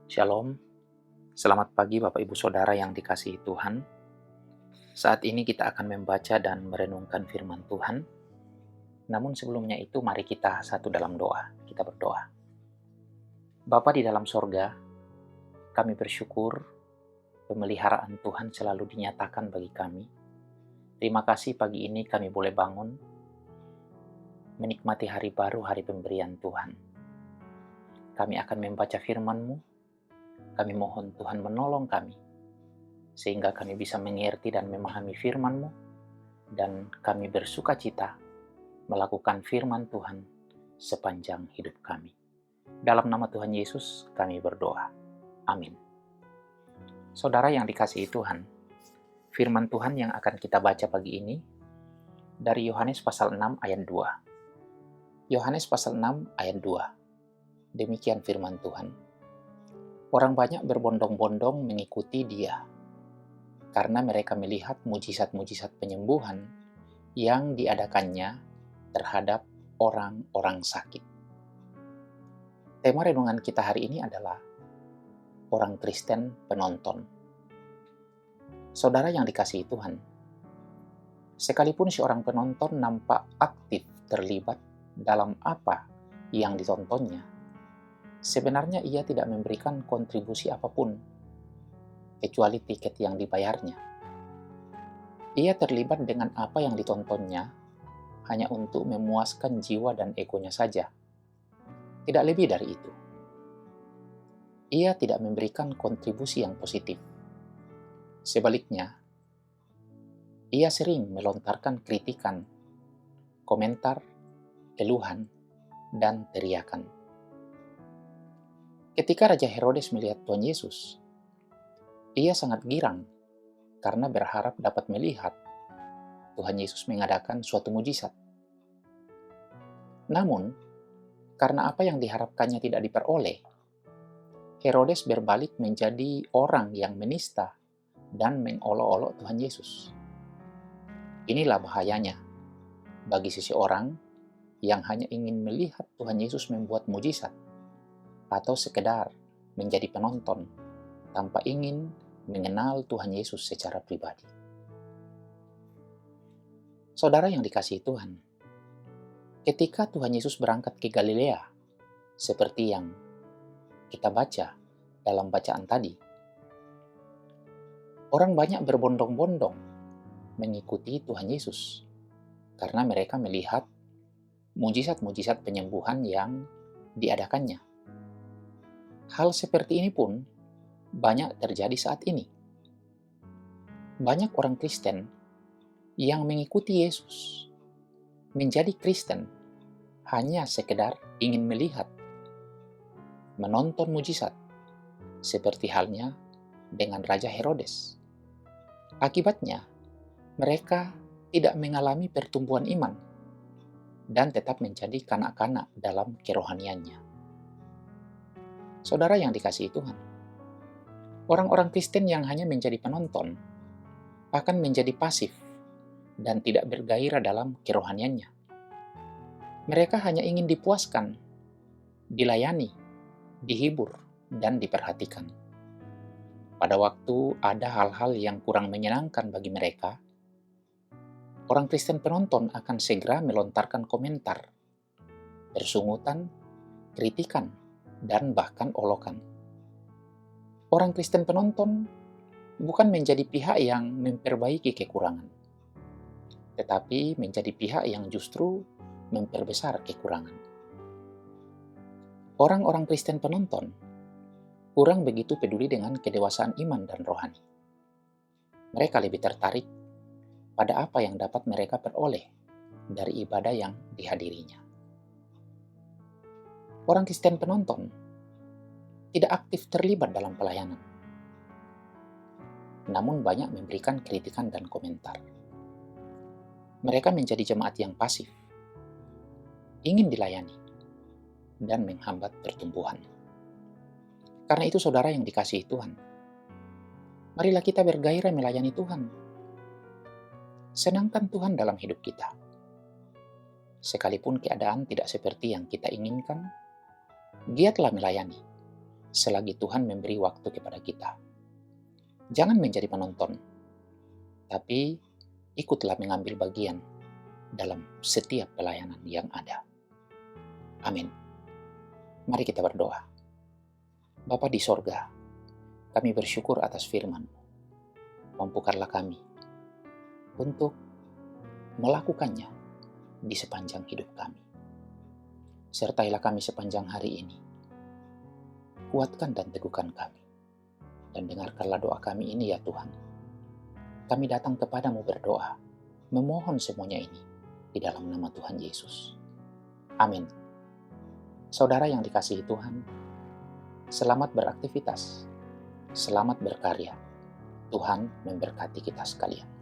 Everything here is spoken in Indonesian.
Shalom, selamat pagi Bapak Ibu Saudara yang dikasihi Tuhan. Saat ini kita akan membaca dan merenungkan firman Tuhan. Namun sebelumnya itu mari kita satu dalam doa. Kita berdoa. Bapa di dalam sorga, kami bersyukur pemeliharaan Tuhan selalu dinyatakan bagi kami. Terima kasih pagi ini kami boleh bangun, menikmati hari baru, hari pemberian Tuhan. Kami akan membaca firman-Mu. Kami mohon Tuhan menolong kami, sehingga kami bisa mengerti dan memahami firman-Mu, dan kami bersuka cita melakukan firman Tuhan sepanjang hidup kami. Dalam nama Tuhan Yesus kami berdoa. Amin. Saudara yang dikasihi Tuhan, firman Tuhan yang akan kita baca pagi ini dari Yohanes pasal 6 ayat 2. Yohanes pasal 6 ayat 2. Demikian firman Tuhan. Orang banyak berbondong-bondong mengikuti Dia, karena mereka melihat mujizat-mujizat penyembuhan yang diadakannya terhadap orang-orang sakit. Tema renungan kita hari ini adalah orang Kristen penonton. Saudara yang dikasihi Tuhan, sekalipun seorang penonton nampak aktif terlibat dalam apa yang ditontonnya, sebenarnya ia tidak memberikan kontribusi apapun, kecuali tiket yang dibayarnya. Ia terlibat dengan apa yang ditontonnya hanya untuk memuaskan jiwa dan egonya saja. Tidak lebih dari itu. Ia tidak memberikan kontribusi yang positif. Sebaliknya, ia sering melontarkan kritikan, komentar, keluhan, dan teriakan. Ketika Raja Herodes melihat Tuhan Yesus, ia sangat girang karena berharap dapat melihat Tuhan Yesus mengadakan suatu mujizat. Namun, karena apa yang diharapkannya tidak diperoleh, Herodes berbalik menjadi orang yang menista dan mengolok-olok Tuhan Yesus. Inilah bahayanya bagi seseorang yang hanya ingin melihat Tuhan Yesus membuat mujizat, atau sekedar menjadi penonton tanpa ingin mengenal Tuhan Yesus secara pribadi. Saudara yang dikasihi Tuhan, ketika Tuhan Yesus berangkat ke Galilea, seperti yang kita baca dalam bacaan tadi, orang banyak berbondong-bondong mengikuti Tuhan Yesus karena mereka melihat mujizat-mujizat penyembuhan yang diadakannya. Hal seperti ini pun banyak terjadi saat ini. Banyak orang Kristen yang mengikuti Yesus, menjadi Kristen hanya sekedar ingin melihat, menonton mujizat, seperti halnya dengan Raja Herodes. Akibatnya, mereka tidak mengalami pertumbuhan iman dan tetap menjadi kanak-kanak dalam kerohaniannya. Saudara yang dikasihi Tuhan, orang-orang Kristen yang hanya menjadi penonton akan menjadi pasif dan tidak bergairah dalam kerohaniannya. Mereka hanya ingin dipuaskan, dilayani, dihibur, dan diperhatikan. Pada waktu ada hal-hal yang kurang menyenangkan bagi mereka, orang Kristen penonton akan segera melontarkan komentar, bersungutan, kritikan, dan bahkan olokan. Orang Kristen penonton bukan menjadi pihak yang memperbaiki kekurangan, tetapi menjadi pihak yang justru memperbesar kekurangan. Orang-orang Kristen penonton kurang begitu peduli dengan kedewasaan iman dan rohani. Mereka lebih tertarik pada apa yang dapat mereka peroleh dari ibadah yang dihadirinya. Orang Kristen penonton tidak aktif terlibat dalam pelayanan, namun banyak memberikan kritikan dan komentar. Mereka menjadi jemaat yang pasif, ingin dilayani, dan menghambat pertumbuhan. Karena itu saudara yang dikasihi Tuhan, marilah kita bergairah melayani Tuhan. Senangkan Tuhan dalam hidup kita. Sekalipun keadaan tidak seperti yang kita inginkan, giatlah melayani, selagi Tuhan memberi waktu kepada kita. Jangan menjadi penonton, tapi ikutlah mengambil bagian dalam setiap pelayanan yang ada. Amin. Mari kita berdoa. Bapa di sorga, kami bersyukur atas firman-Mu. Mampukanlah kami untuk melakukannya di sepanjang hidup kami. Sertailah kami sepanjang hari ini. Kuatkan dan teguhkan kami. Dan dengarkanlah doa kami ini ya Tuhan. Kami datang kepadamu berdoa, memohon semuanya ini di dalam nama Tuhan Yesus. Amin. Saudara yang dikasihi Tuhan, selamat beraktivitas, selamat berkarya. Tuhan memberkati kita sekalian.